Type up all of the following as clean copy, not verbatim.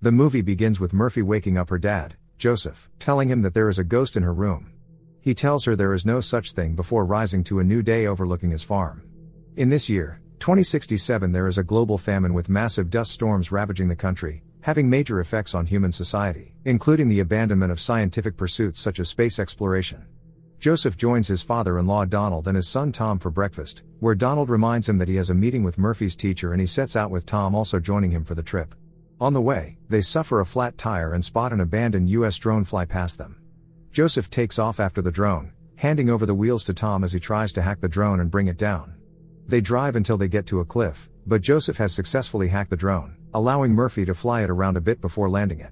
The movie begins with Murphy waking up her dad, Joseph, telling him that there is a ghost in her room. He tells her there is no such thing before rising to a new day overlooking his farm. In this year, 2067, there is a global famine with massive dust storms ravaging the country, having major effects on human society, including the abandonment of scientific pursuits such as space exploration. Joseph joins his father-in-law Donald and his son Tom for breakfast, where Donald reminds him that he has a meeting with Murphy's teacher, and he sets out with Tom also joining him for the trip. On the way, they suffer a flat tire and spot an abandoned US drone fly past them. Joseph takes off after the drone, handing over the wheels to Tom as he tries to hack the drone and bring it down. They drive until they get to a cliff, but Joseph has successfully hacked the drone, allowing Murphy to fly it around a bit before landing it.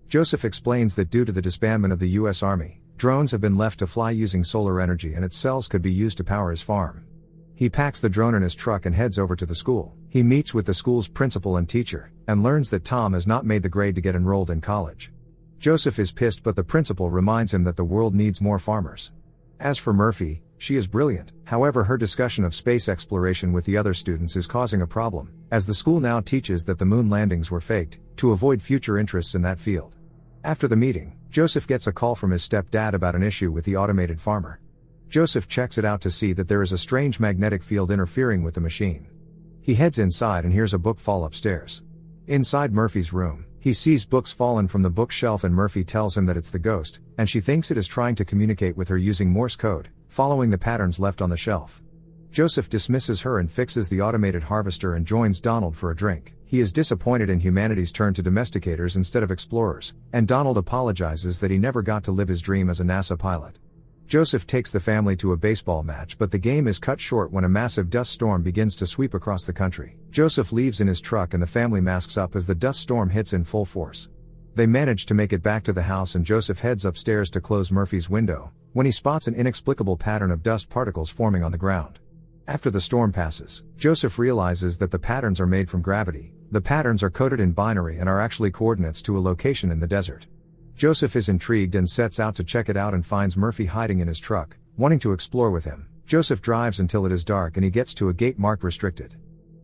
Joseph explains that due to the disbandment of the US Army, drones have been left to fly using solar energy, and its cells could be used to power his farm. He packs the drone in his truck and heads over to the school. He meets with the school's principal and teacher, and learns that Tom has not made the grade to get enrolled in college. Joseph is pissed, but the principal reminds him that the world needs more farmers. As for Murphy, she is brilliant. However, her discussion of space exploration with the other students is causing a problem, as the school now teaches that the moon landings were faked, to avoid future interests in that field. After the meeting, Joseph gets a call from his stepdad about an issue with the automated farmer. Joseph checks it out to see that there is a strange magnetic field interfering with the machine. He heads inside and hears a book fall upstairs. Inside Murphy's room, he sees books fallen from the bookshelf, and Murphy tells him that it's the ghost, and she thinks it is trying to communicate with her using Morse code, following the patterns left on the shelf. Joseph dismisses her and fixes the automated harvester and joins Donald for a drink. He is disappointed in humanity's turn to domesticators instead of explorers, and Donald apologizes that he never got to live his dream as a NASA pilot. Joseph takes the family to a baseball match, but the game is cut short when a massive dust storm begins to sweep across the country. Joseph leaves in his truck and the family masks up as the dust storm hits in full force. They manage to make it back to the house, and Joseph heads upstairs to close Murphy's window, when he spots an inexplicable pattern of dust particles forming on the ground. After the storm passes, Joseph realizes that the patterns are made from gravity. The patterns are coded in binary and are actually coordinates to a location in the desert. Joseph is intrigued and sets out to check it out and finds Murphy hiding in his truck, wanting to explore with him. Joseph drives until it is dark and he gets to a gate marked restricted.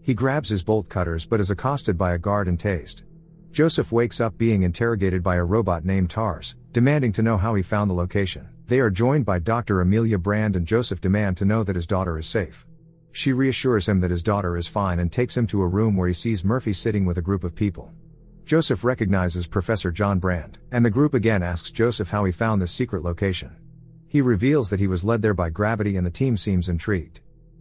He grabs his bolt cutters but is accosted by a guard and tased. Joseph wakes up being interrogated by a robot named Tars, demanding to know how he found the location. They are joined by Dr. Amelia Brand, and Joseph demands to know that his daughter is safe. She reassures him that his daughter is fine and takes him to a room where he sees Murphy sitting with a group of people. Joseph recognizes Professor John Brand, and the group again asks Joseph how he found this secret location. He reveals that he was led there by gravity, and the team seems intrigued.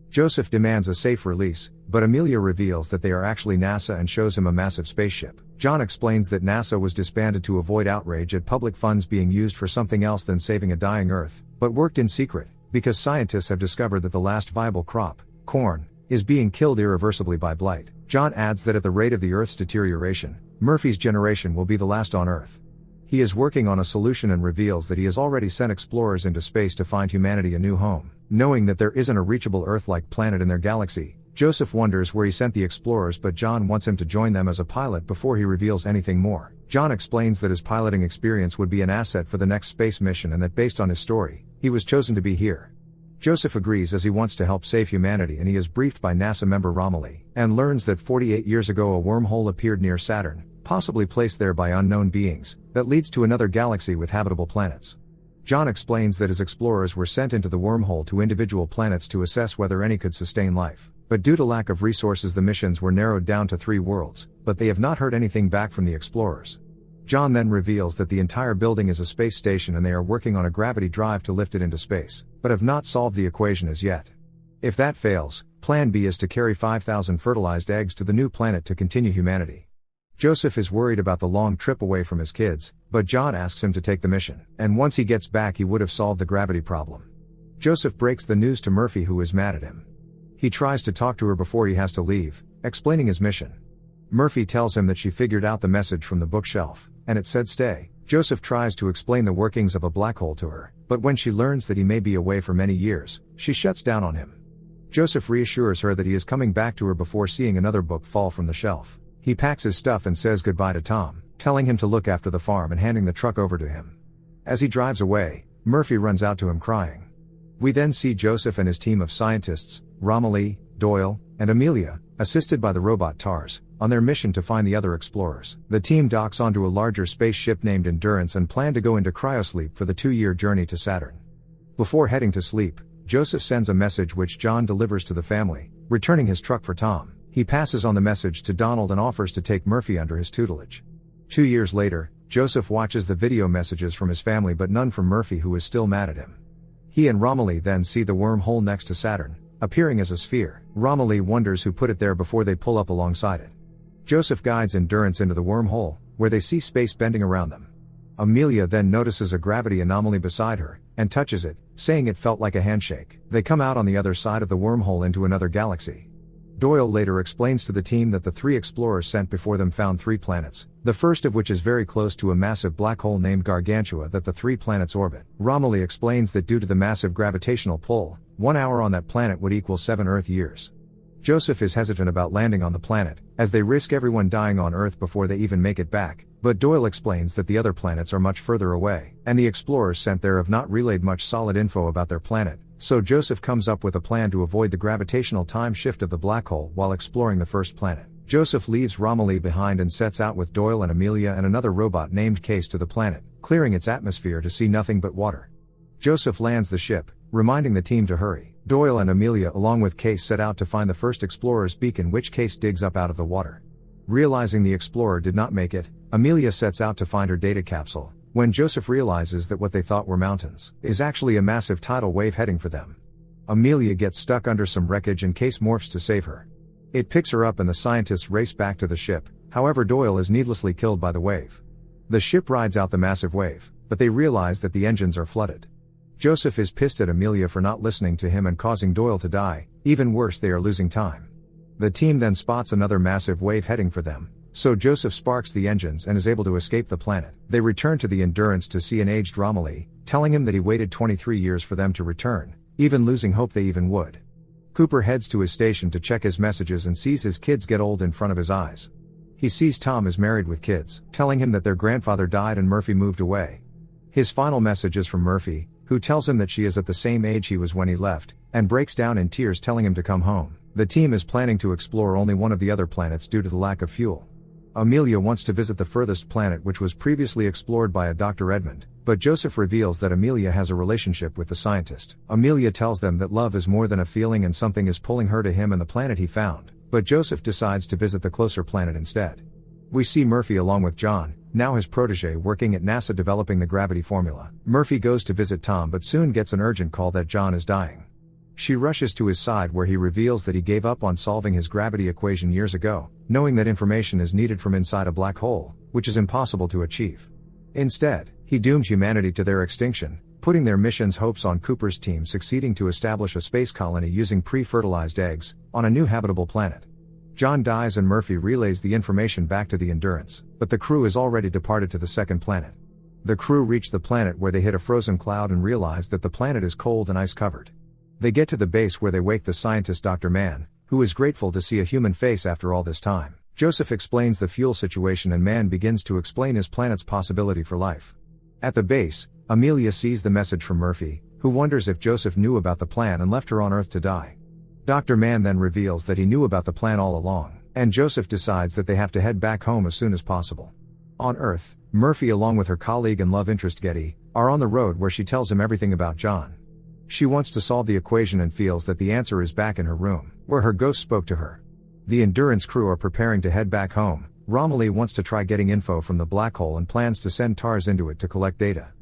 Joseph demands a safe release, but Amelia reveals that they are actually NASA and shows him a massive spaceship. John explains that NASA was disbanded to avoid outrage at public funds being used for something else than saving a dying Earth, but worked in secret, because scientists have discovered that the last viable crop, corn, is being killed irreversibly by blight. John adds that at the rate of the Earth's deterioration, Murphy's generation will be the last on Earth. He is working on a solution and reveals that he has already sent explorers into space to find humanity a new home. Knowing that there isn't a reachable Earth-like planet in their galaxy, Joseph wonders where he sent the explorers, but John wants him to join them as a pilot before he reveals anything more. John explains that his piloting experience would be an asset for the next space mission, and that based on his story, he was chosen to be here. Joseph agrees as he wants to help save humanity, and he is briefed by NASA member Romilly, and learns that 48 years ago a wormhole appeared near Saturn, possibly placed there by unknown beings, that leads to another galaxy with habitable planets. John explains that his explorers were sent into the wormhole to individual planets to assess whether any could sustain life, but due to lack of resources the missions were narrowed down to 3 worlds, but they have not heard anything back from the explorers. John then reveals that the entire building is a space station and they are working on a gravity drive to lift it into space, but have not solved the equation as yet. If that fails, plan B is to carry 5,000 fertilized eggs to the new planet to continue humanity. Joseph is worried about the long trip away from his kids, but John asks him to take the mission, and once he gets back he would have solved the gravity problem. Joseph breaks the news to Murphy, who is mad at him. He tries to talk to her before he has to leave, explaining his mission. Murphy tells him that she figured out the message from the bookshelf, and it said stay. Joseph tries to explain the workings of a black hole to her, but when she learns that he may be away for many years, she shuts down on him. Joseph reassures her that he is coming back to her before seeing another book fall from the shelf. He packs his stuff and says goodbye to Tom, telling him to look after the farm and handing the truck over to him. As he drives away, Murphy runs out to him crying. We then see Joseph and his team of scientists, Romilly, Doyle, and Amelia, assisted by the robot TARS, on their mission to find the other explorers. The team docks onto a larger spaceship named Endurance and plan to go into cryosleep for the 2-year journey to Saturn. Before heading to sleep, Joseph sends a message which John delivers to the family, returning his truck for Tom. He passes on the message to Donald and offers to take Murphy under his tutelage. 2 years later, Joseph watches the video messages from his family but none from Murphy, who is still mad at him. He and Romilly then see the wormhole next to Saturn, appearing as a sphere. Romilly wonders who put it there before they pull up alongside it. Joseph guides Endurance into the wormhole, where they see space bending around them. Amelia then notices a gravity anomaly beside her, and touches it, saying it felt like a handshake. They come out on the other side of the wormhole into another galaxy. Doyle later explains to the team that the 3 explorers sent before them found 3 planets, the first of which is very close to a massive black hole named Gargantua that the 3 planets orbit. Romilly explains that due to the massive gravitational pull, 1 hour on that planet would equal 7 Earth years. Joseph is hesitant about landing on the planet, as they risk everyone dying on Earth before they even make it back, but Doyle explains that the other planets are much further away, and the explorers sent there have not relayed much solid info about their planet, so Joseph comes up with a plan to avoid the gravitational time shift of the black hole while exploring the first planet. Joseph leaves Romilly behind and sets out with Doyle and Amelia and another robot named Case to the planet, clearing its atmosphere to see nothing but water. Joseph lands the ship, reminding the team to hurry. Doyle and Amelia along with Case set out to find the first explorer's beacon, which Case digs up out of the water. Realizing the explorer did not make it, Amelia sets out to find her data capsule, when Joseph realizes that what they thought were mountains is actually a massive tidal wave heading for them. Amelia gets stuck under some wreckage and Case morphs to save her. It picks her up and the scientists race back to the ship, however Doyle is needlessly killed by the wave. The ship rides out the massive wave, but they realize that the engines are flooded. Joseph is pissed at Amelia for not listening to him and causing Doyle to die. Even worse, they are losing time. The team then spots another massive wave heading for them, so Joseph sparks the engines and is able to escape the planet. They return to the Endurance to see an aged Romilly, telling him that he waited 23 years for them to return, even losing hope they even would. Cooper heads to his station to check his messages and sees his kids get old in front of his eyes. He sees Tom is married with kids, telling him that their grandfather died and Murphy moved away. His final message is from Murphy, who tells him that she is at the same age he was when he left, and breaks down in tears telling him to come home. The team is planning to explore only one of the other planets due to the lack of fuel. Amelia wants to visit the furthest planet, which was previously explored by a Dr. Edmund, but Joseph reveals that Amelia has a relationship with the scientist. Amelia tells them that love is more than a feeling and something is pulling her to him and the planet he found, but Joseph decides to visit the closer planet instead. We see Murphy along with John, now his protege, working at NASA developing the gravity formula. Murphy goes to visit Tom but soon gets an urgent call that John is dying. She rushes to his side where he reveals that he gave up on solving his gravity equation years ago, knowing that information is needed from inside a black hole, which is impossible to achieve. Instead, he dooms humanity to their extinction, putting their mission's hopes on Cooper's team succeeding to establish a space colony using pre-fertilized eggs, on a new habitable planet. John dies and Murphy relays the information back to the Endurance, but the crew is already departed to the second planet. The crew reach the planet where they hit a frozen cloud and realize that the planet is cold and ice covered. They get to the base where they wake the scientist Dr. Mann, who is grateful to see a human face after all this time. Joseph explains the fuel situation and Mann begins to explain his planet's possibility for life. At the base, Amelia sees the message from Murphy, who wonders if Joseph knew about the plan and left her on Earth to die. Dr. Mann then reveals that he knew about the plan all along, and Joseph decides that they have to head back home as soon as possible. On Earth, Murphy along with her colleague and love interest Getty, are on the road where she tells him everything about John. She wants to solve the equation and feels that the answer is back in her room, where her ghost spoke to her. The Endurance crew are preparing to head back home. Romilly wants to try getting info from the black hole and plans to send TARS into it to collect data.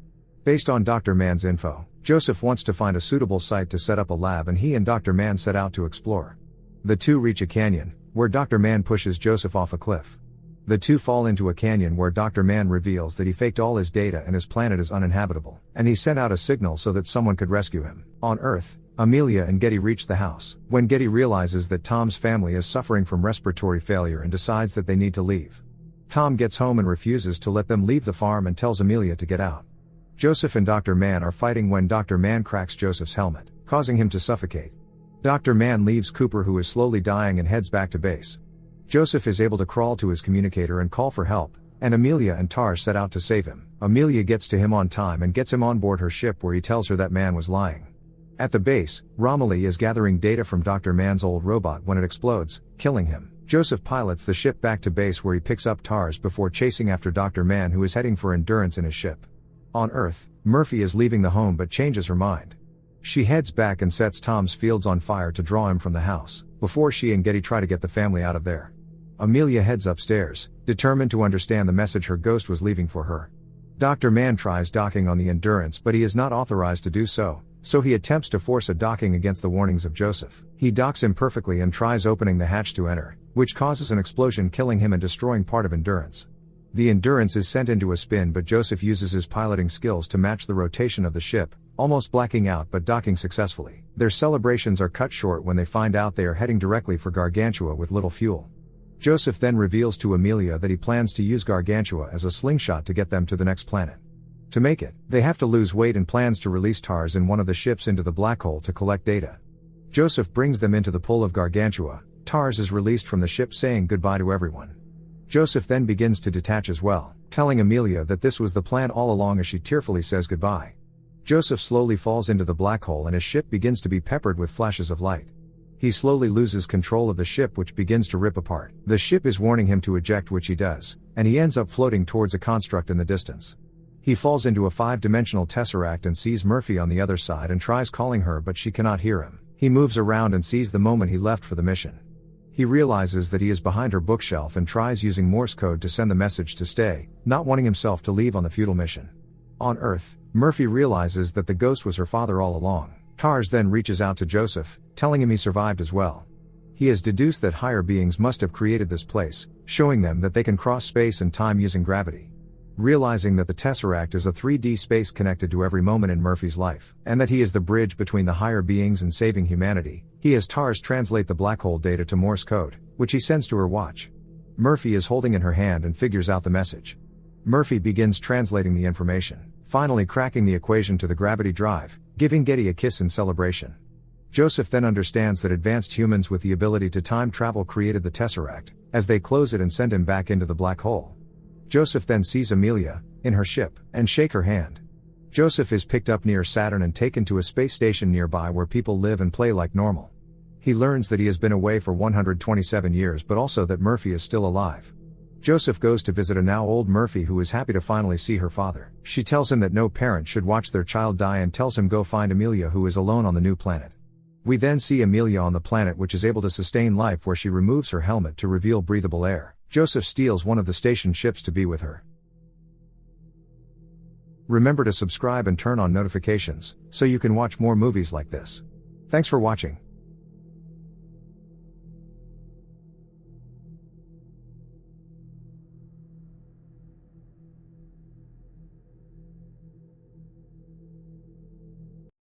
Based on Dr. Mann's info, Joseph wants to find a suitable site to set up a lab and he and Dr. Mann set out to explore. The two reach a canyon, where Dr. Mann pushes Joseph off a cliff. The two fall into a canyon where Dr. Mann reveals that he faked all his data and his planet is uninhabitable, and he sent out a signal so that someone could rescue him. On Earth, Amelia and Getty reach the house, when Getty realizes that Tom's family is suffering from respiratory failure and decides that they need to leave. Tom gets home and refuses to let them leave the farm and tells Amelia to get out. Joseph and Dr. Mann are fighting when Dr. Mann cracks Joseph's helmet, causing him to suffocate. Dr. Mann leaves Cooper, who is slowly dying, and heads back to base. Joseph is able to crawl to his communicator and call for help, and Amelia and TARS set out to save him. Amelia gets to him on time and gets him on board her ship where he tells her that Mann was lying. At the base, Romilly is gathering data from Dr. Mann's old robot when it explodes, killing him. Joseph pilots the ship back to base where he picks up TARS before chasing after Dr. Mann, who is heading for Endurance in his ship. On Earth, Murphy is leaving the home but changes her mind. She heads back and sets Tom's fields on fire to draw him from the house, before she and Getty try to get the family out of there. Amelia heads upstairs, determined to understand the message her ghost was leaving for her. Dr. Mann tries docking on the Endurance, but he is not authorized to do so, so he attempts to force a docking against the warnings of Joseph. He docks imperfectly and tries opening the hatch to enter, which causes an explosion, killing him and destroying part of Endurance. The Endurance is sent into a spin, but Joseph uses his piloting skills to match the rotation of the ship, almost blacking out but docking successfully. Their celebrations are cut short when they find out they are heading directly for Gargantua with little fuel. Joseph then reveals to Amelia that he plans to use Gargantua as a slingshot to get them to the next planet. To make it, they have to lose weight and plans to release TARS in one of the ships into the black hole to collect data. Joseph brings them into the pull of Gargantua. TARS is released from the ship, saying goodbye to everyone. Joseph then begins to detach as well, telling Amelia that this was the plan all along as she tearfully says goodbye. Joseph slowly falls into the black hole and his ship begins to be peppered with flashes of light. He slowly loses control of the ship, which begins to rip apart. The ship is warning him to eject, which he does, and he ends up floating towards a construct in the distance. He falls into a 5-dimensional tesseract and sees Murphy on the other side and tries calling her, but she cannot hear him. He moves around and sees the moment he left for the mission. He realizes that he is behind her bookshelf and tries using Morse code to send the message to stay, not wanting himself to leave on the futile mission. On Earth, Murphy realizes that the ghost was her father all along. TARS then reaches out to Joseph, telling him he survived as well. He has deduced that higher beings must have created this place, showing them that they can cross space and time using gravity. Realizing that the Tesseract is a 3D space connected to every moment in Murphy's life, and that he is the bridge between the higher beings and saving humanity, he has TARS translate the black hole data to Morse code, which he sends to her watch. Murphy is holding in her hand and figures out the message. Murphy begins translating the information, finally cracking the equation to the gravity drive, giving Getty a kiss in celebration. Joseph then understands that advanced humans with the ability to time travel created the Tesseract, as they close it and send him back into the black hole. Joseph then sees Amelia, in her ship, and shake her hand. Joseph is picked up near Saturn and taken to a space station nearby where people live and play like normal. He learns that he has been away for 127 years, but also that Murphy is still alive. Joseph goes to visit a now old Murphy who is happy to finally see her father. She tells him that no parent should watch their child die and tells him go find Amelia, who is alone on the new planet. We then see Amelia on the planet which is able to sustain life, where she removes her helmet to reveal breathable air. Joseph steals one of the station ships to be with her. Remember to subscribe and turn on notifications, so you can watch more movies like this. Thanks for watching.